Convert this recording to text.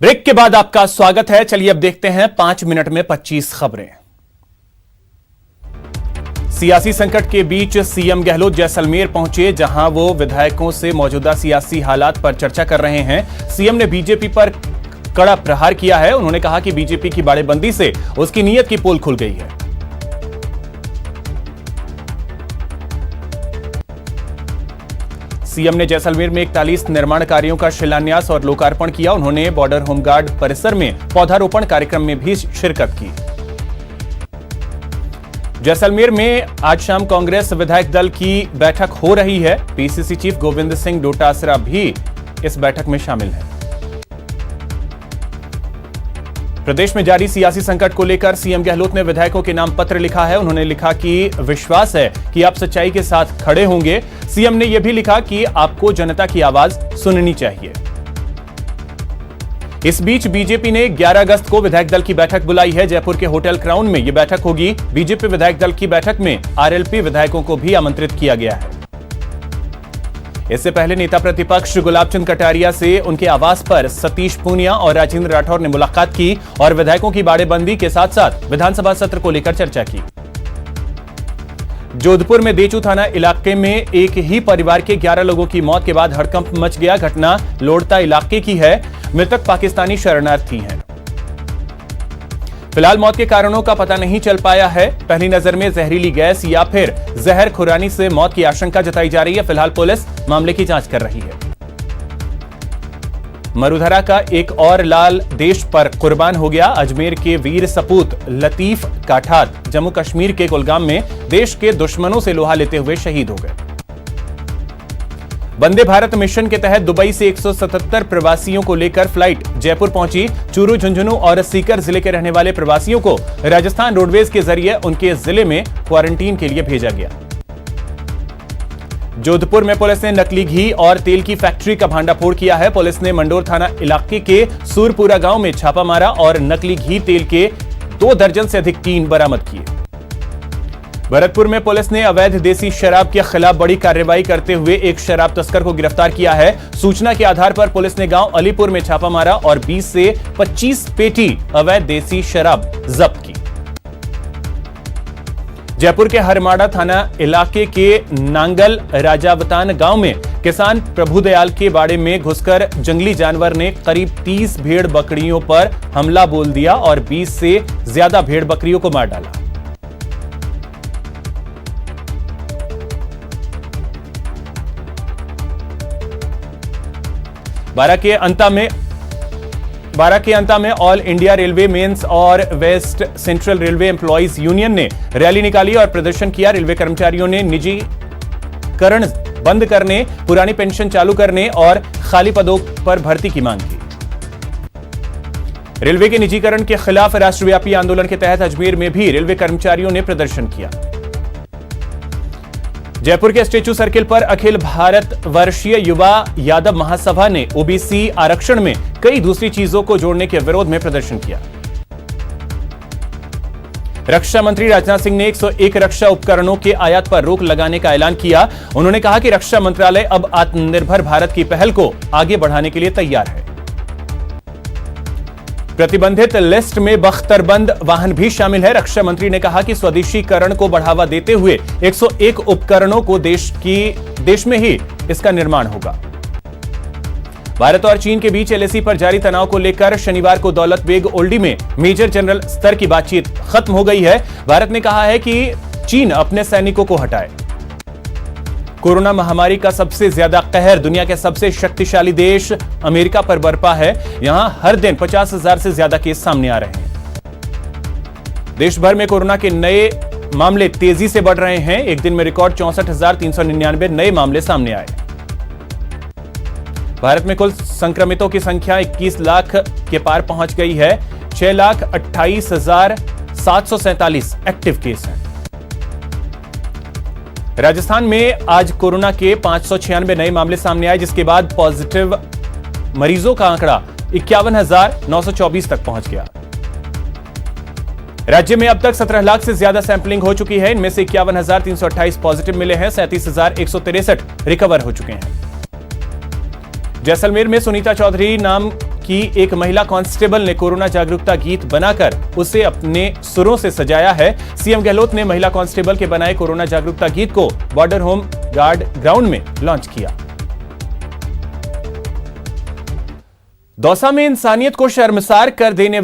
Break के बाद आपका स्वागत है। चलिए अब देखते हैं 5 मिनट में 25 खबरें। सियासी संकट के बीच सीएम गहलोत जैसलमेर पहुंचे, जहां वो विधायकों से मौजूदा सियासी हालात पर चर्चा कर रहे हैं। सीएम ने बीजेपी पर कड़ा प्रहार किया है। उन्होंने कहा कि बीजेपी की बाड़ेबंदी से उसकी नीयत की पोल खुल गई है। सीएम ने जैसलमेर में 41 निर्माण कार्यों का शिलान्यास और लोकार्पण किया। उन्होंने बॉर्डर होमगार्ड परिसर में पौधारोपण कार्यक्रम में भी शिरकत की। जैसलमेर में आज शाम कांग्रेस विधायक दल की बैठक हो रही है। पीसीसी चीफ गोविंद सिंह डोटासरा भी इस बैठक में शामिल हैं। प्रदेश में जारी सियासी संकट को लेकर सीएम गहलोत ने विधायकों के नाम पत्र लिखा है। उन्होंने लिखा कि विश्वास है कि आप सच्चाई के साथ खड़े होंगे। सीएम ने यह भी लिखा कि आपको जनता की आवाज सुननी चाहिए। इस बीच बीजेपी ने 11 अगस्त को विधायक दल की बैठक बुलाई है। जयपुर के होटल क्राउन में यह बैठक होगी। बीजेपी विधायक दल की बैठक में आरएलपी विधायकों को भी आमंत्रित किया गया है। इससे पहले नेता प्रतिपक्ष गुलाब चंद कटारिया से उनके आवास पर सतीश पूनिया और राजेंद्र राठौर ने मुलाकात की और विधायकों की बाड़ेबंदी के साथ साथ विधानसभा सत्र को लेकर चर्चा की। जोधपुर में देचू थाना इलाके में एक ही परिवार के 11 लोगों की मौत के बाद हड़कंप मच गया। घटना लोड़ता इलाके की है। मृतक पाकिस्तानी शरणार्थी हैं। फिलहाल मौत के कारणों का पता नहीं चल पाया है। पहली नजर में जहरीली गैस या फिर जहर खुरानी से मौत की आशंका जताई जा रही है। फिलहाल पुलिस मामले की जांच कर रही है। मरुधरा का एक और लाल देश पर कुर्बान हो गया। अजमेर के वीर सपूत लतीफ काठात जम्मू कश्मीर के कुलगाम में देश के दुश्मनों से लोहा लेते हुए शहीद हो गए। वंदे भारत मिशन के तहत दुबई से 177 प्रवासियों को लेकर फ्लाइट जयपुर पहुंची। चूरू, झुंझुनू और सीकर जिले के रहने वाले प्रवासियों को राजस्थान रोडवेज के जरिए उनके जिले में क्वारंटीन के लिए भेजा गया। जोधपुर में पुलिस ने नकली घी और तेल की फैक्ट्री का भांडाफोड़ किया है। पुलिस ने मंडोर थाना इलाके के सूरपुरा गांव में छापा मारा और नकली घी तेल के 2 दर्जन से अधिक टीन बरामद किए। भरतपुर में पुलिस ने अवैध देसी शराब के खिलाफ बड़ी कार्रवाई करते हुए एक शराब तस्कर को गिरफ्तार किया है। सूचना के आधार पर पुलिस ने गांव अलीपुर में छापा मारा और 20 से 25 पेटी अवैध देसी शराब जब्त की। जयपुर के हरमाड़ा थाना इलाके के नांगल राजावतान गांव में किसान प्रभुदयाल के बाड़े में घुसकर जंगली जानवर ने करीब 30 भेड़ बकरियों पर हमला बोल दिया और 20 से ज्यादा भेड़ बकरियों को मार डाला। बारह के अंता में ऑल इंडिया रेलवे मेंस और west central railway employees union ने रैली निकाली और प्रदर्शन किया। रेलवे कर्मचारियों ने निजीकरण बंद करने, पुरानी पेंशन चालू करने और खाली पदों पर भर्ती की मांग की। रेलवे के निजीकरण के खिलाफ राष्ट्रव्यापी आंदोलन के तहत अजमेर में भी रेलवे कर्मचारियों ने प्रदर्शन किया। जयपुर के स्टेचू सर्किल पर अखिल भारत वर्षीय युवा यादव महासभा ने ओबीसी आरक्षण में कई दूसरी चीजों को जोड़ने के विरोध में प्रदर्शन किया। रक्षा मंत्री राजनाथ सिंह ने 101 रक्षा उपकरणों के आयात पर रोक लगाने का ऐलान किया। उन्होंने कहा कि रक्षा मंत्रालय अब आत्मनिर्भर भारत की पहल को आगे बढ़ाने के लिए तैयार है। प्रतिबंधित लिस्ट में बख्तरबंद वाहन भी शामिल है। रक्षा मंत्री ने कहा कि स्वदेशीकरण को बढ़ावा देते हुए 101 उपकरणों को देश में ही इसका निर्माण होगा। भारत और चीन के बीच एलएसी पर जारी तनाव को लेकर शनिवार को दौलत बेग ओल्डी में मेजर जनरल स्तर की बातचीत खत्म हो गई है। भारत ने कहा है कि चीन अपने सैनिकों को हटाए। कोरोना महामारी का सबसे ज्यादा कहर दुनिया के सबसे शक्तिशाली देश अमेरिका पर बरपा है। यहां हर दिन 50,000 से ज्यादा केस सामने आ रहे हैं। देश भर में कोरोना के नए मामले तेजी से बढ़ रहे हैं। एक दिन में रिकॉर्ड 64,399 नए मामले सामने आए। भारत में कुल संक्रमितों की संख्या 21 लाख के पार पहुंच गई है। 6,28,747 एक्टिव केस हैं। राजस्थान में आज कोरोना के 596 नए मामले सामने आए, जिसके बाद पॉजिटिव मरीजों का आंकड़ा 51,924 तक पहुंच गया। राज्य में अब तक 17 लाख से ज्यादा सैंपलिंग हो चुकी है। इनमें से 51,328 पॉजिटिव मिले हैं। 37,163 रिकवर हो चुके हैं। जैसलमेर में सुनीता चौधरी नाम कि एक महिला कांस्टेबल ने कोरोना जागरूकता गीत बनाकर उसे अपने सुरों से सजाया है। सीएम गहलोत ने महिला कांस्टेबल के बनाए कोरोना जागरूकता गीत को बॉर्डर होम गार्ड ग्राउंड में लॉन्च किया। दौसा में इंसानियत को शर्मसार कर देने